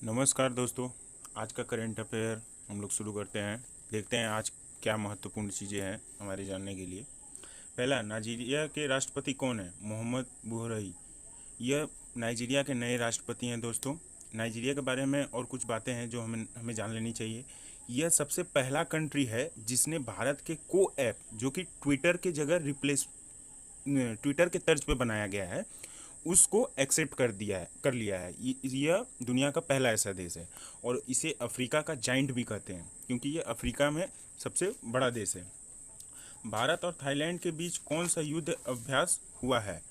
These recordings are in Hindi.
नमस्कार दोस्तों। आज का करंट अफेयर हम लोग शुरू करते हैं। देखते हैं आज क्या महत्वपूर्ण चीज़ें हैं हमारे जानने के लिए। पहला, नाइजीरिया के राष्ट्रपति कौन है? मोहम्मद बुहरी। यह नाइजीरिया के नए राष्ट्रपति हैं दोस्तों। नाइजीरिया के बारे में और कुछ बातें हैं जो हमें हमें जान लेनी चाहिए। यह सबसे पहला कंट्री है जिसने भारत के को ऐप, जो कि ट्विटर के जगह रिप्लेस ट्विटर के तर्ज पे बनाया गया है, उसको एक्सेप्ट कर लिया है। यह दुनिया का पहला ऐसा देश है और इसे अफ्रीका का जाइंट भी कहते हैं क्योंकि ये अफ्रीका में सबसे बड़ा देश है। भारत और थाईलैंड के बीच कौन सा युद्ध अभ्यास हुआ है?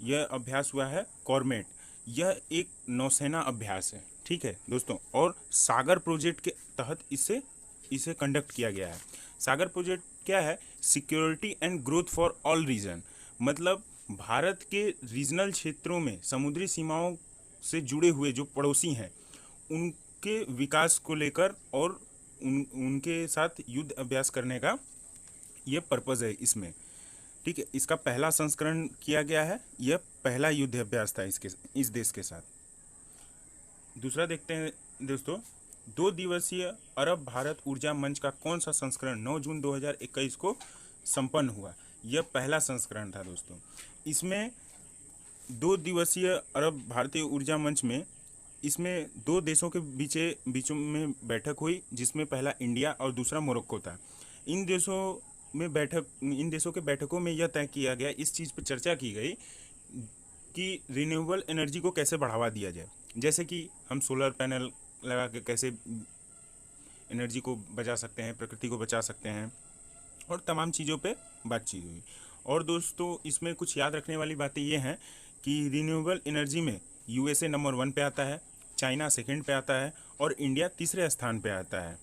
यह अभ्यास हुआ है कॉर्मेट। यह एक नौसेना अभ्यास है, ठीक है दोस्तों। और सागर प्रोजेक्ट के तहत इसे इसे कंडक्ट किया गया है। सागर प्रोजेक्ट क्या है? Security and growth for all region. मतलब भारत के रीजनल क्षेत्रों में समुद्री सीमाओं से जुड़े हुए जो पड़ोसी हैं उनके विकास को लेकर और उनके साथ युद्ध अभ्यास करने का ये पर्पज़ है इसमें, ठीक है। इसका पहला संस्करण किया गया है। यह पहला युद्ध अभ्यास था इस देश के साथ। दूसरा देखते हैं दोस्तों, 2 दिवसीय अरब भारत ऊर्जा मंच का कौन सा संस्करण 9 जून 2021 को संपन्न हुआ? यह पहला संस्करण था दोस्तों। इसमें 2 दिवसीय अरब भारतीय ऊर्जा मंच में इसमें दो देशों के बीचों में बैठक हुई, जिसमें पहला इंडिया और दूसरा मोरक्को था। इन देशों के बैठकों में यह तय किया गया, इस चीज़ पर चर्चा की गई कि रिन्यूएबल एनर्जी को कैसे बढ़ावा दिया जाए। जैसे कि हम सोलर पैनल लगा के कैसे एनर्जी को बचा सकते हैं, प्रकृति को बचा सकते हैं, और तमाम चीज़ों पे बातचीत हुई। और दोस्तों इसमें कुछ याद रखने वाली बातें ये हैं कि रिन्यूएबल एनर्जी में यूएसए नंबर 1 पे आता है, चाइना सेकंड पे आता है और इंडिया तीसरे स्थान पे आता है।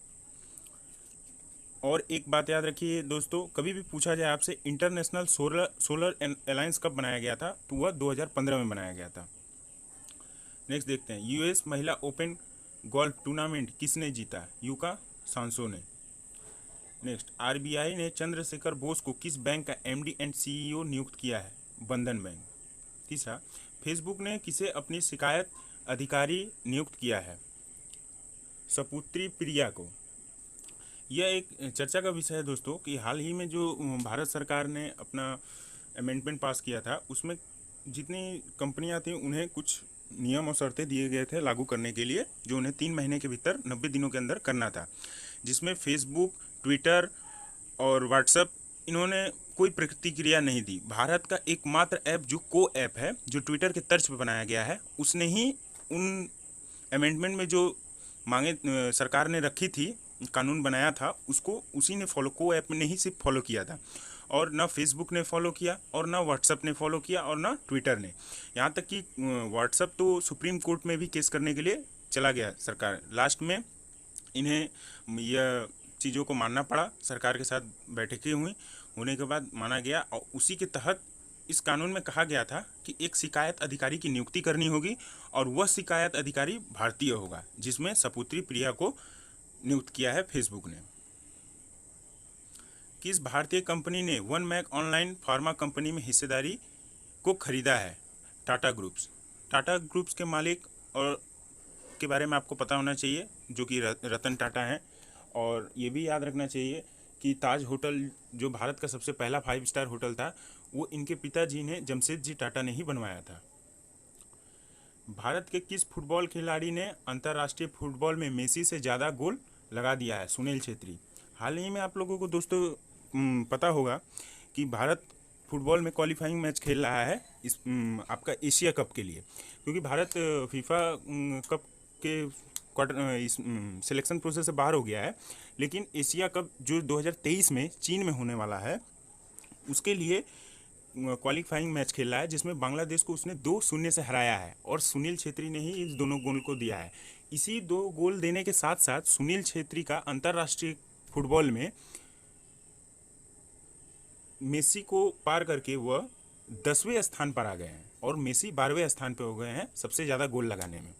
और एक बात याद रखिए दोस्तों, कभी भी पूछा जाए आपसे इंटरनेशनल सोलर अलायंस कब बनाया गया था, तो वह 2015 में बनाया गया था। नेक्स्ट देखते हैं, यूएस महिला ओपन गोल्फ टूर्नामेंट किसने जीता? यूका सांसो ने। नेक्स्ट, आरबीआई ने चंद्रशेखर बोस को किस बैंक का एमडी एंड सीईओ नियुक्त किया है? बंधन बैंक। तीसरा, फेसबुक ने किसे अपनी शिकायत अधिकारी नियुक्त किया है? सपुत्री प्रिया को। यह एक चर्चा का विषय है दोस्तों कि हाल ही में जो भारत सरकार ने अपना अमेंडमेंट पास किया था, उसमें जितनी कंपनियां थी उन्हें कुछ नियम और शर्तें दिए गए थे लागू करने के लिए, जो उन्हें 3 महीने के भीतर 90 दिनों के अंदर करना था। जिसमें फेसबुक, ट्विटर और व्हाट्सएप, इन्होंने कोई प्रतिक्रिया नहीं दी। भारत का एकमात्र ऐप जो को ऐप है, जो ट्विटर के तर्ज पर बनाया गया है, उसने ही उन अमेंडमेंट में जो मांगे सरकार ने रखी थी, कानून बनाया था, उसको उसी ने फॉलो, को ऐप ने ही सिर्फ फॉलो किया था। और ना फेसबुक ने फॉलो किया और ना व्हाट्सएप ने फॉलो किया और ना ट्विटर ने। यहाँ तक कि व्हाट्सएप तो सुप्रीम कोर्ट में भी केस करने के लिए चला गया सरकार। लास्ट में इन्हें यह चीज़ों को मानना पड़ा, सरकार के साथ बैठकें हुई, होने के बाद माना गया। और उसी के तहत इस कानून में कहा गया था कि एक शिकायत अधिकारी की नियुक्ति करनी होगी और वह शिकायत अधिकारी भारतीय होगा, जिसमें सपुत्री प्रिया को नियुक्त किया है फेसबुक ने। किस भारतीय कंपनी ने one mac online pharma company में हिस्सेदारी को खरीदा है? टाटा ग्रुप्स। टाटा ग्रुप्स के मालिक और के बारे में आपको पता होना चाहिए, जो कि रतन टाटा हैं। और ये भी याद रखना चाहिए कि ताज होटल, जो भारत का सबसे पहला 5 स्टार होटल था, वो इनके पिताजी ने, जमशेदजी टाटा ने ही बनवाया था। भारत के किस फुटबॉल खिलाड़ी ने अंतर्राष्ट्रीय फुटबॉल में मेसी से ज़्यादा गोल लगा दिया है? सुनील छेत्री। हाल ही में आप लोगों को दोस्तों पता होगा कि भारत फुटबॉल में क्वालिफाइंग मैच खेल रहा है इस आपका एशिया कप के लिए, क्योंकि भारत फीफा कप के क्वार्टर इस सिलेक्शन प्रोसेस से बाहर हो गया है। लेकिन एशिया कप जो 2023 में चीन में होने वाला है, उसके लिए क्वालिफाइंग मैच खेला है, जिसमें बांग्लादेश को उसने 2-0 से हराया है और सुनील छेत्री ने ही इस दोनों गोल को दिया है। इसी 2 गोल देने के साथ साथ सुनील छेत्री का अंतर्राष्ट्रीय फुटबॉल में मेसी को पार करके वह 10वें स्थान पर आ गए हैं और मेसी 12वें स्थान पर हो गए हैं सबसे ज़्यादा गोल लगाने में।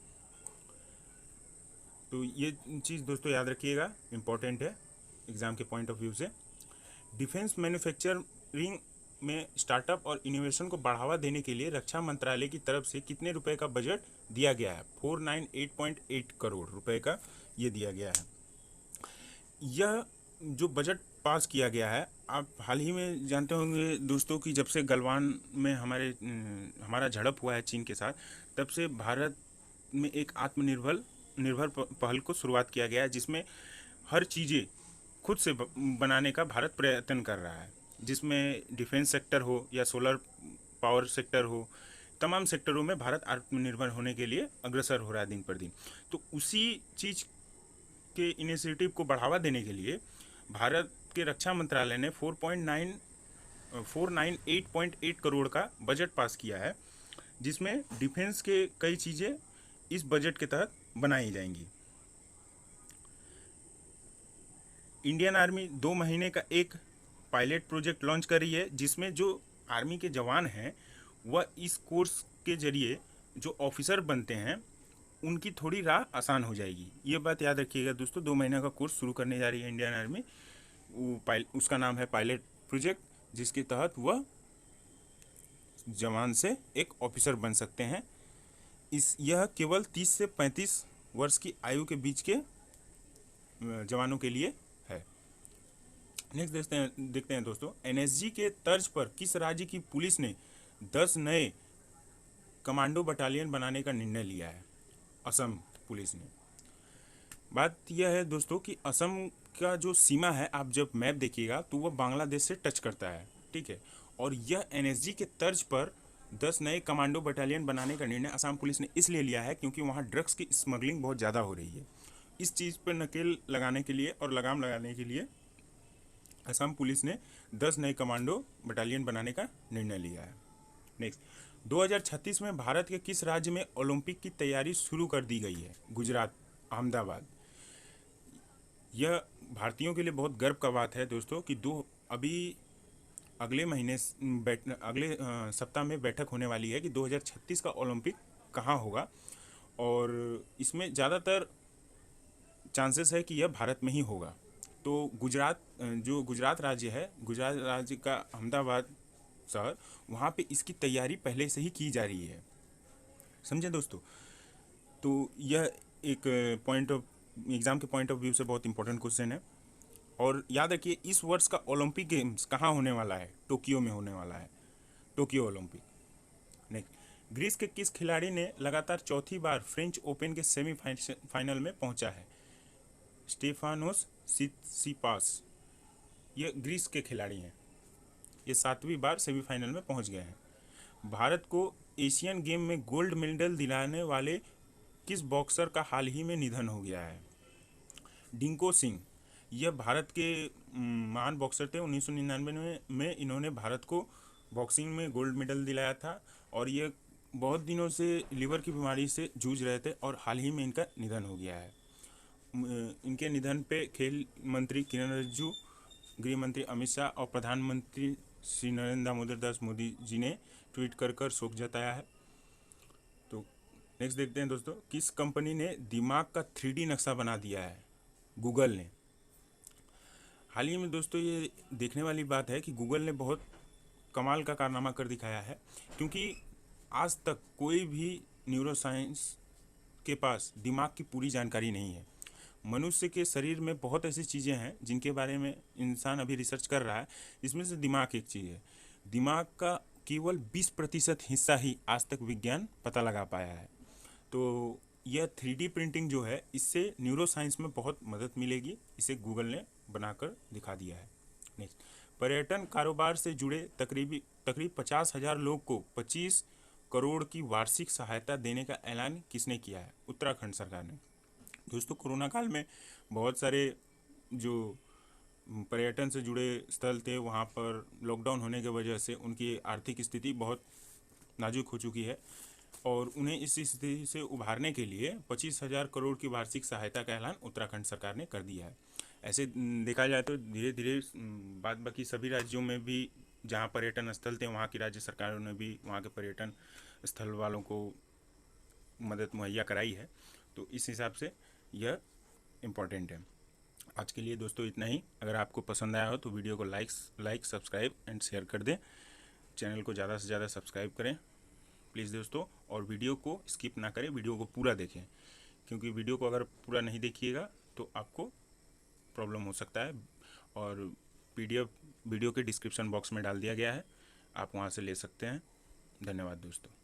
तो ये चीज़ दोस्तों याद रखिएगा, इम्पोर्टेंट है एग्ज़ाम के पॉइंट ऑफ व्यू से। डिफेंस मैन्युफैक्चरिंग में स्टार्टअप और इनोवेशन को बढ़ावा देने के लिए रक्षा मंत्रालय की तरफ से कितने रुपए का बजट दिया गया है? 498.8 करोड़ रुपए का ये दिया गया है। यह जो बजट पास किया गया है, आप हाल ही में जानते होंगे दोस्तों कि जब से गलवान में हमारा झड़प हुआ है चीन के साथ, तब से भारत में एक निर्भर पहल को शुरुआत किया गया है, जिसमें हर चीज़ें खुद से बनाने का भारत प्रयत्न कर रहा है, जिसमें डिफेंस सेक्टर हो या सोलर पावर सेक्टर हो, तमाम सेक्टरों में भारत आत्मनिर्भर होने के लिए अग्रसर हो रहा है दिन पर दिन। तो उसी चीज़ के इनिशिएटिव को बढ़ावा देने के लिए भारत के रक्षा मंत्रालय ने 498.8 करोड़ का बजट पास किया है, जिसमें डिफेंस के कई चीज़ें इस बजट के तहत बनाई जाएंगी। इंडियन आर्मी 2 महीने का एक पायलट प्रोजेक्ट लॉन्च कर रही है, जिसमें जो आर्मी के जवान हैं वह इस कोर्स के जरिए जो ऑफिसर बनते हैं उनकी थोड़ी राह आसान हो जाएगी। ये बात याद रखिएगा दोस्तों, 2 महीने का कोर्स शुरू करने जा रही है इंडियन आर्मी। उसका नाम है पायलट प्रोजेक्ट, जिसके तहत वह जवान से एक ऑफिसर बन सकते हैं। यह केवल 30 से 35 वर्ष की आयु के बीच के जवानों के लिए है। नेक्स्ट देखते हैं दोस्तों, एनएसजी के तर्ज पर किस राज्य की पुलिस ने 10 नए कमांडो बटालियन बनाने का निर्णय लिया है? असम पुलिस ने। बात यह है दोस्तों कि असम का जो सीमा है, आप जब मैप देखिएगा तो वह बांग्लादेश से टच करता है, ठीक है। और यह एनएसजी के तर्ज पर 10 नए कमांडो बटालियन बनाने का निर्णय असम पुलिस ने इसलिए लिया है क्योंकि वहाँ ड्रग्स की स्मगलिंग बहुत ज़्यादा हो रही है। इस चीज़ पर नकेल लगाने के लिए और लगाम लगाने के लिए असम पुलिस ने 10 नए कमांडो बटालियन बनाने का निर्णय लिया है। नेक्स्ट, 2036 में भारत के किस राज्य में ओलंपिक की तैयारी शुरू कर दी गई है? गुजरात, अहमदाबाद। यह भारतीयों के लिए बहुत गर्व का बात है दोस्तों कि अगले सप्ताह में बैठक होने वाली है कि 2036 का ओलंपिक कहाँ होगा, और इसमें ज़्यादातर चांसेस है कि यह भारत में ही होगा। तो गुजरात राज्य है, गुजरात राज्य का अहमदाबाद शहर, वहाँ पे इसकी तैयारी पहले से ही की जा रही है, समझे दोस्तों। तो यह एक एग्ज़ाम के पॉइंट ऑफ व्यू से बहुत इंपॉर्टेंट क्वेश्चन है। और याद रखिए, इस वर्ष का ओलंपिक गेम्स कहाँ होने वाला है? टोक्यो में होने वाला है, टोक्यो ओलंपिक। नेक्स्ट, ग्रीस के किस खिलाड़ी ने लगातार चौथी बार फ्रेंच ओपन के सेमीफाइनल में पहुंचा है? स्टेफानोस सिसिपास, ये ग्रीस के खिलाड़ी हैं, ये 7वीं बार सेमीफाइनल में पहुंच गए हैं। भारत को एशियन गेम में गोल्ड मेडल दिलाने वाले किस बॉक्सर का हाल ही में निधन हो गया है? डिंको सिंह, यह भारत के महान बॉक्सर थे। 1999 में इन्होंने भारत को बॉक्सिंग में गोल्ड मेडल दिलाया था, और ये बहुत दिनों से लीवर की बीमारी से जूझ रहे थे और हाल ही में इनका निधन हो गया है। इनके निधन पे खेल मंत्री किरण रिजिजू, गृह मंत्री अमित शाह और प्रधानमंत्री श्री नरेंद्र दामोदर दास मोदी जी ने ट्वीट कर शोक जताया है। तो नेक्स्ट देखते हैं दोस्तों, किस कंपनी ने दिमाग का 3D नक्शा बना दिया है? गूगल ने। हाल ही में दोस्तों ये देखने वाली बात है कि गूगल ने बहुत कमाल का कारनामा कर दिखाया है, क्योंकि आज तक कोई भी न्यूरोसाइंस के पास दिमाग की पूरी जानकारी नहीं है। मनुष्य के शरीर में बहुत ऐसी चीज़ें हैं जिनके बारे में इंसान अभी रिसर्च कर रहा है, जिसमें से दिमाग एक चीज़ है। दिमाग का केवल 20% हिस्सा ही आज तक विज्ञान पता लगा पाया है। तो यह 3D प्रिंटिंग जो है, इससे न्यूरोसाइंस में बहुत मदद मिलेगी, इसे गूगल ने बनाकर दिखा दिया है। नेक्स्ट, पर्यटन कारोबार से जुड़े तकरीब 50,000 लोग को 25 करोड़ की वार्षिक सहायता देने का ऐलान किसने किया है? उत्तराखंड सरकार ने। दोस्तों, कोरोना काल में बहुत सारे जो पर्यटन से जुड़े स्थल थे, वहाँ पर लॉकडाउन होने की वजह से उनकी आर्थिक स्थिति बहुत नाजुक हो चुकी है, और उन्हें इस स्थिति से उभारने के लिए 25,000 करोड़ की वार्षिक सहायता का ऐलान उत्तराखंड सरकार ने कर दिया है। ऐसे देखा जाए तो धीरे धीरे बाद बाकी सभी राज्यों में भी जहाँ पर्यटन स्थल थे, वहाँ की राज्य सरकारों ने भी वहाँ के पर्यटन स्थल वालों को मदद मुहैया कराई है। तो इस हिसाब से यह इम्पॉर्टेंट है। आज के लिए दोस्तों इतना ही। अगर आपको पसंद आया हो तो वीडियो को लाइक, सब्सक्राइब एंड शेयर कर दें। चैनल को ज़्यादा से ज़्यादा सब्सक्राइब करें प्लीज़ दोस्तों, और वीडियो को स्किप ना करें, वीडियो को पूरा देखें, क्योंकि वीडियो को अगर पूरा नहीं देखिएगा तो आपको प्रॉब्लम हो सकता है। और PDF वीडियो के डिस्क्रिप्शन बॉक्स में डाल दिया गया है, आप वहाँ से ले सकते हैं। धन्यवाद दोस्तों।